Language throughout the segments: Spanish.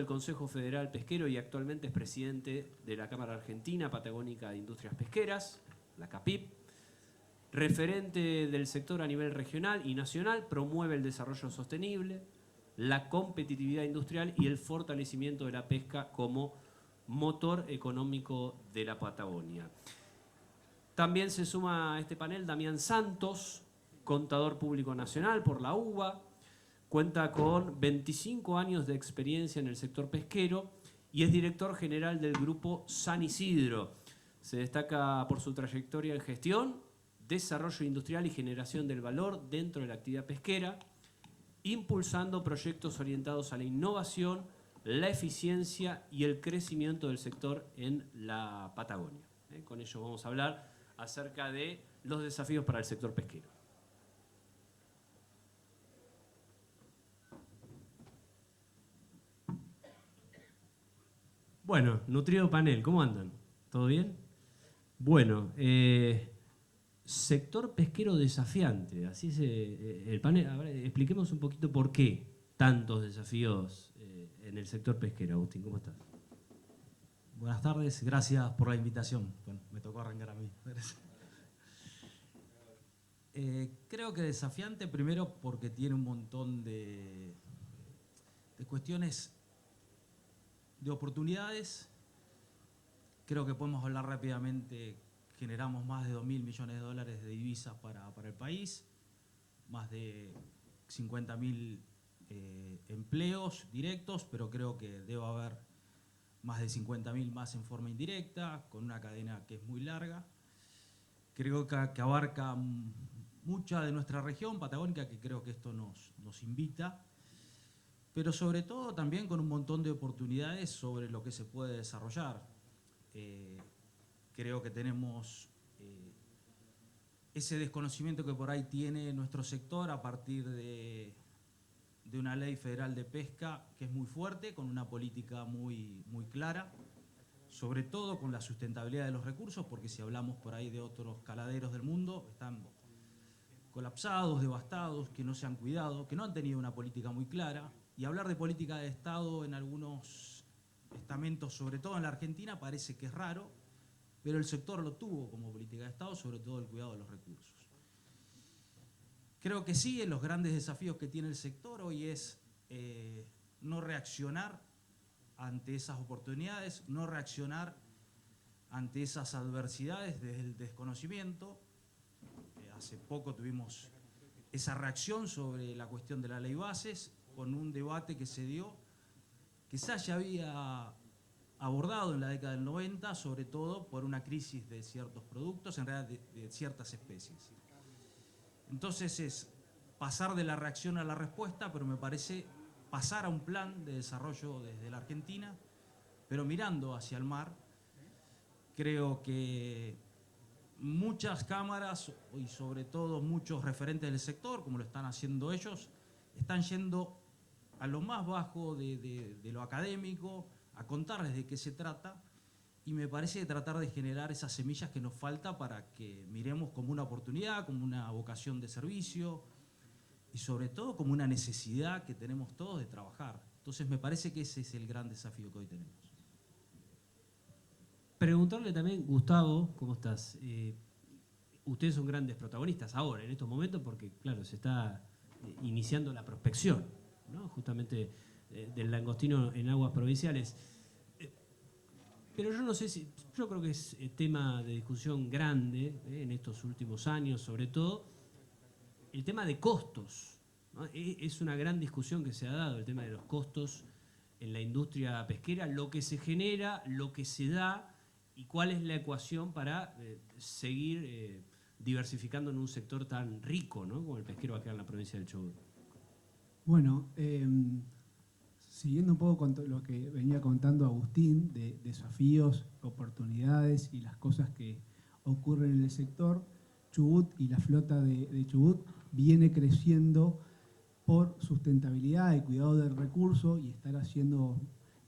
del Consejo Federal Pesquero y actualmente es presidente de la Cámara Argentina Patagónica de Industrias Pesqueras, la CAPIP. Referente del sector a nivel regional y nacional, promueve el desarrollo sostenible, la competitividad industrial y el fortalecimiento de la pesca como motor económico de la Patagonia. También se suma a este panel Damián Santos, contador público nacional por la UBA, cuenta con 25 años de experiencia en el sector pesquero y es director general del grupo San Isidro. Se destaca por su trayectoria en gestión, desarrollo industrial y generación del valor dentro de la actividad pesquera, impulsando proyectos orientados a la innovación, la eficiencia y el crecimiento del sector en la Patagonia. Con ello vamos a hablar acerca de los desafíos para el sector pesquero. Bueno, nutrido panel, ¿cómo andan? ¿Todo bien? Bueno, sector pesquero desafiante, así es el panel. A ver, expliquemos un poquito por qué tantos desafíos en el sector pesquero. Agustín, ¿cómo estás? Buenas tardes, gracias por la invitación. Bueno, me tocó arrancar a mí. Creo que desafiante primero porque tiene un montón de cuestiones, de oportunidades. Creo que podemos hablar rápidamente. Generamos más de 2.000 millones de dólares de divisas para el país, más de 50.000 empleos directos, pero creo que debe haber más de 50.000 más en forma indirecta, con una cadena que es muy larga. Creo que abarca mucha de nuestra región patagónica, que creo que esto nos invita, pero sobre todo también con un montón de oportunidades sobre lo que se puede desarrollar. Creo que tenemos ese desconocimiento que por ahí tiene nuestro sector a partir de una ley federal de pesca que es muy fuerte, con una política muy clara, sobre todo con la sustentabilidad de los recursos, porque si hablamos por ahí de otros caladeros del mundo, están colapsados, devastados, que no se han cuidado, que no han tenido una política muy clara. Y hablar de política de Estado en algunos estamentos, sobre todo en la Argentina, parece que es raro, pero el sector lo tuvo como política de Estado, sobre todo el cuidado de los recursos. Creo que sí, en los grandes desafíos que tiene el sector hoy es no reaccionar ante esas oportunidades, no reaccionar ante esas adversidades desde el desconocimiento. Hace poco tuvimos esa reacción sobre la cuestión de la ley bases, con un debate que se dio, que ya había abordado en la década del 90, sobre todo por una crisis de ciertos productos, en realidad de ciertas especies. Entonces es pasar de la reacción a la respuesta, pero me parece pasar a un plan de desarrollo desde la Argentina, pero mirando hacia el mar. Creo que muchas cámaras y sobre todo muchos referentes del sector, como lo están haciendo ellos, están yendo a lo más bajo de lo académico, a contarles de qué se trata, y me parece tratar de generar esas semillas que nos falta para que miremos como una oportunidad, como una vocación de servicio y sobre todo como una necesidad que tenemos todos de trabajar. Entonces me parece que ese es el gran desafío que hoy tenemos. Preguntarle también, Gustavo, ¿cómo estás? Ustedes son grandes protagonistas ahora, en estos momentos, porque claro, se está iniciando la prospección, ¿no? Justamente del langostino en aguas provinciales. Pero yo no sé si, yo creo que es tema de discusión grande en estos últimos años, sobre todo el tema de costos, ¿no? Es una gran discusión que se ha dado, el tema de los costos en la industria pesquera, lo que se genera, lo que se da y cuál es la ecuación para seguir diversificando en un sector tan rico, ¿no?, como el pesquero acá en la provincia del Chubut. Bueno, siguiendo un poco con lo que venía contando Agustín, de desafíos, oportunidades y las cosas que ocurren en el sector, Chubut y la flota de Chubut viene creciendo por sustentabilidad y cuidado del recurso y estar haciendo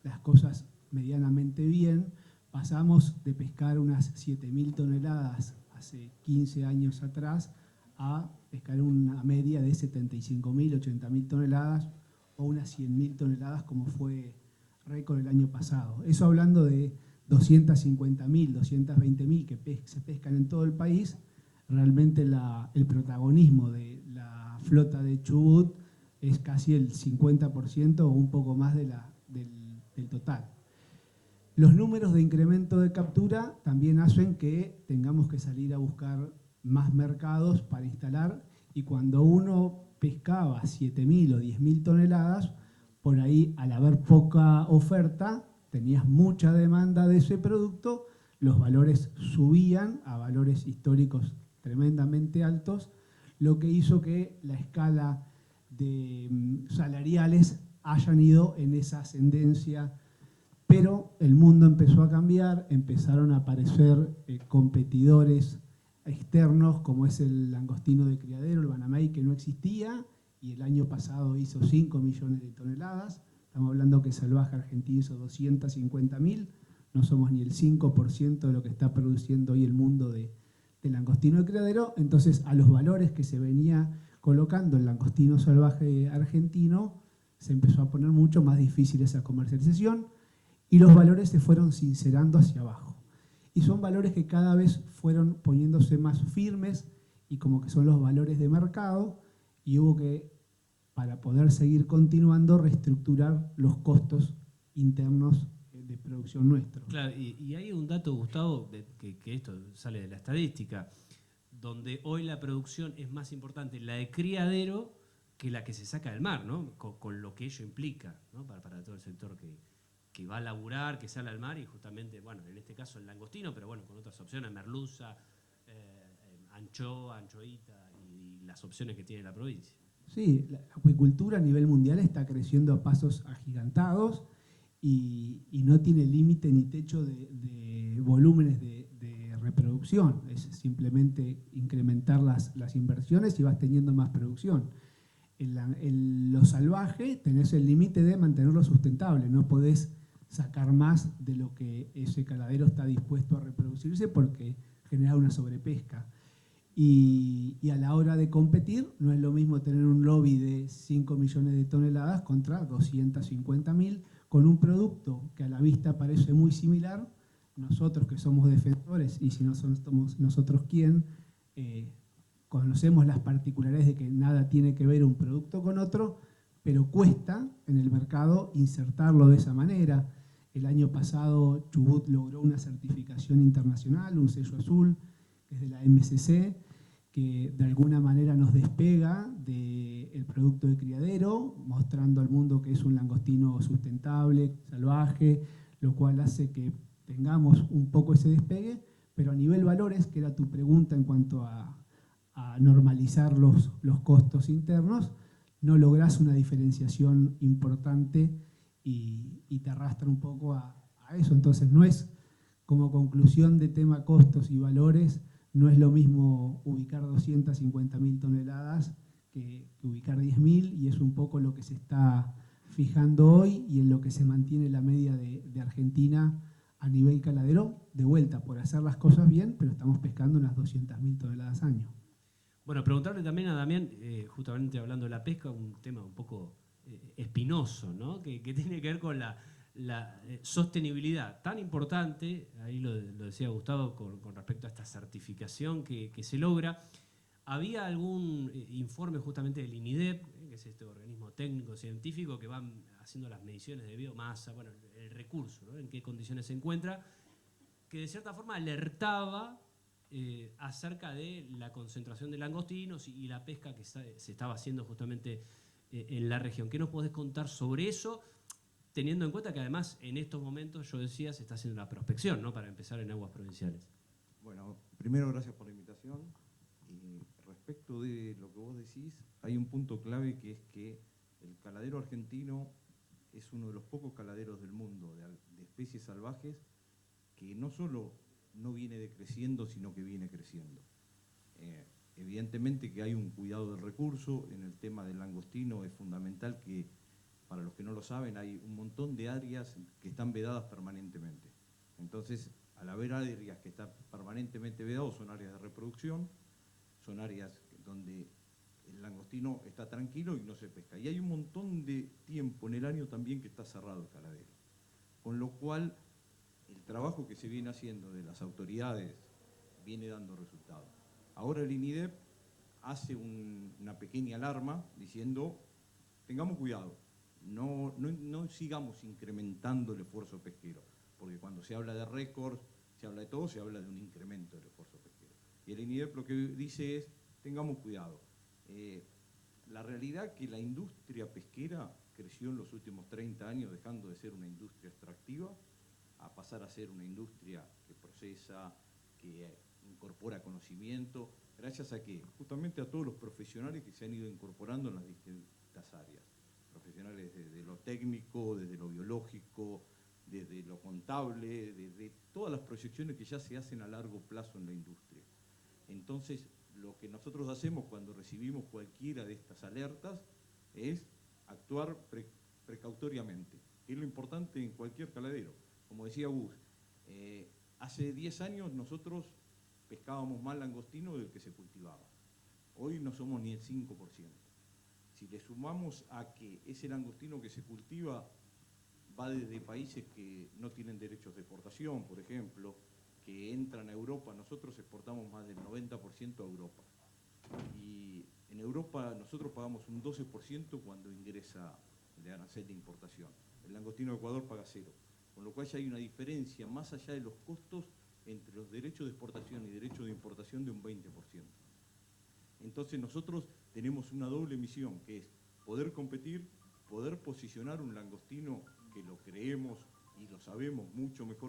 las cosas medianamente bien. Pasamos de pescar unas 7.000 toneladas hace 15 años atrás a pescar una media de 75.000, 80.000 toneladas o unas 100.000 toneladas como fue récord el año pasado. Eso hablando de 250.000, 220.000 que se pescan en todo el país. Realmente el protagonismo de la flota de Chubut es casi el 50% o un poco más del total. Los números de incremento de captura también hacen que tengamos que salir a buscar más mercados para instalar, y cuando uno pescaba 7.000 o 10.000 toneladas, por ahí al haber poca oferta, tenías mucha demanda de ese producto, los valores subían a valores históricos tremendamente altos, lo que hizo que la escala de salariales hayan ido en esa ascendencia. Pero el mundo empezó a cambiar, empezaron a aparecer competidores externos, como es el langostino de criadero, el banamey, que no existía, y el año pasado hizo 5 millones de toneladas. Estamos hablando que Salvaje Argentina hizo 250.000, no somos ni el 5% de lo que está produciendo hoy el mundo de langostino de criadero. Entonces, a los valores que se venía colocando el langostino salvaje argentino, se empezó a poner mucho más difícil esa comercialización, y los valores se fueron sincerando hacia abajo. Y son valores que cada vez fueron poniéndose más firmes y como que son los valores de mercado, y hubo que, para poder seguir continuando, reestructurar los costos internos de producción nuestros. Claro, y hay un dato, Gustavo, que esto sale de la estadística, donde hoy la producción es más importante la de criadero que la que se saca del mar, ¿no? Con lo que ello implica, ¿no? Para todo el sector que va a laburar, que sale al mar, y justamente, bueno, en este caso el langostino, pero bueno, con otras opciones, merluza, anchoa, anchoita y las opciones que tiene la provincia. Sí, la acuicultura a nivel mundial está creciendo a pasos agigantados y no tiene límite ni techo de volúmenes de reproducción. Es simplemente incrementar las inversiones y vas teniendo más producción. En lo salvaje tenés el límite de mantenerlo sustentable, no podés sacar más de lo que ese caladero está dispuesto a reproducirse porque genera una sobrepesca. Y a la hora de competir, no es lo mismo tener un lobby de 5 millones de toneladas contra 250.000, con un producto que a la vista parece muy similar. Nosotros que somos defensores, y si no somos nosotros quién, conocemos las particularidades de que nada tiene que ver un producto con otro, pero cuesta en el mercado insertarlo de esa manera. El año pasado Chubut logró una certificación internacional, un sello azul, que es de la MSC, que de alguna manera nos despega del producto de criadero, mostrando al mundo que es un langostino sustentable, salvaje, lo cual hace que tengamos un poco ese despegue, pero a nivel valores, que era tu pregunta en cuanto a normalizar los costos internos, no lográs una diferenciación importante y te arrastra un poco a eso. Entonces no es, como conclusión de tema costos y valores, no es lo mismo ubicar 250.000 toneladas que ubicar 10.000, y es un poco lo que se está fijando hoy y en lo que se mantiene la media de Argentina a nivel caladero, de vuelta por hacer las cosas bien, pero estamos pescando unas 200.000 toneladas año. Bueno, preguntarle también a Damián, justamente hablando de la pesca, un tema un poco espinoso, ¿no? Que tiene que ver con la sostenibilidad tan importante, ahí lo decía Gustavo, con respecto a esta certificación que se logra. ¿Había algún informe justamente del INIDEP, que es este organismo técnico científico que va haciendo las mediciones de biomasa, bueno, el recurso, ¿no? En qué condiciones se encuentra, que de cierta forma alertaba acerca de la concentración de langostinos y la pesca que se estaba haciendo justamente en la región? ¿Qué nos podés contar sobre eso? Teniendo en cuenta que además en estos momentos, yo decía, se está haciendo la prospección, ¿no? Para empezar en aguas provinciales. Bueno, primero gracias por la invitación. Respecto de lo que vos decís, hay un punto clave, que es que el caladero argentino es uno de los pocos caladeros del mundo de especies salvajes que no solo no viene decreciendo, sino que viene creciendo. Evidentemente que hay un cuidado del recurso. En el tema del langostino es fundamental que, para los que no lo saben, hay un montón de áreas que están vedadas permanentemente. Entonces, al haber áreas que están permanentemente vedadas, son áreas de reproducción, son áreas donde el langostino está tranquilo y no se pesca. Y hay un montón de tiempo en el año también que está cerrado el caladero. con lo cual el trabajo que se viene haciendo de las autoridades viene dando resultados. Ahora el INIDEP hace una pequeña alarma diciendo, tengamos cuidado, no sigamos incrementando el esfuerzo pesquero, porque cuando se habla de récords, se habla de todo, se habla de un incremento del esfuerzo pesquero. Y el INIDEP lo que dice es, tengamos cuidado. La realidad es que la industria pesquera creció en los últimos 30 años, dejando de ser una industria extractiva a pasar a ser una industria que procesa, que incorpora conocimiento, gracias a que justamente a todos los profesionales que se han ido incorporando en las distintas áreas. Profesionales desde lo técnico, desde lo biológico, desde lo contable, desde todas las proyecciones que ya se hacen a largo plazo en la industria. Entonces, lo que nosotros hacemos cuando recibimos cualquiera de estas alertas es actuar precautoriamente, que es lo importante en cualquier caladero. Como decía Gus, hace 10 años nosotros pescábamos más langostino del que se cultivaba. Hoy no somos ni el 5%. Si le sumamos a que ese langostino que se cultiva va desde países que no tienen derechos de exportación, por ejemplo, que entran a Europa, nosotros exportamos más del 90% a Europa. Y en Europa nosotros pagamos un 12% cuando ingresa de arancel de importación. El langostino de Ecuador paga 0. Con lo cual ya hay una diferencia más allá de los costos entre los derechos de exportación y derechos de importación de un 20%. Entonces nosotros tenemos una doble misión, que es poder competir, poder posicionar un langostino que lo creemos y lo sabemos mucho mejor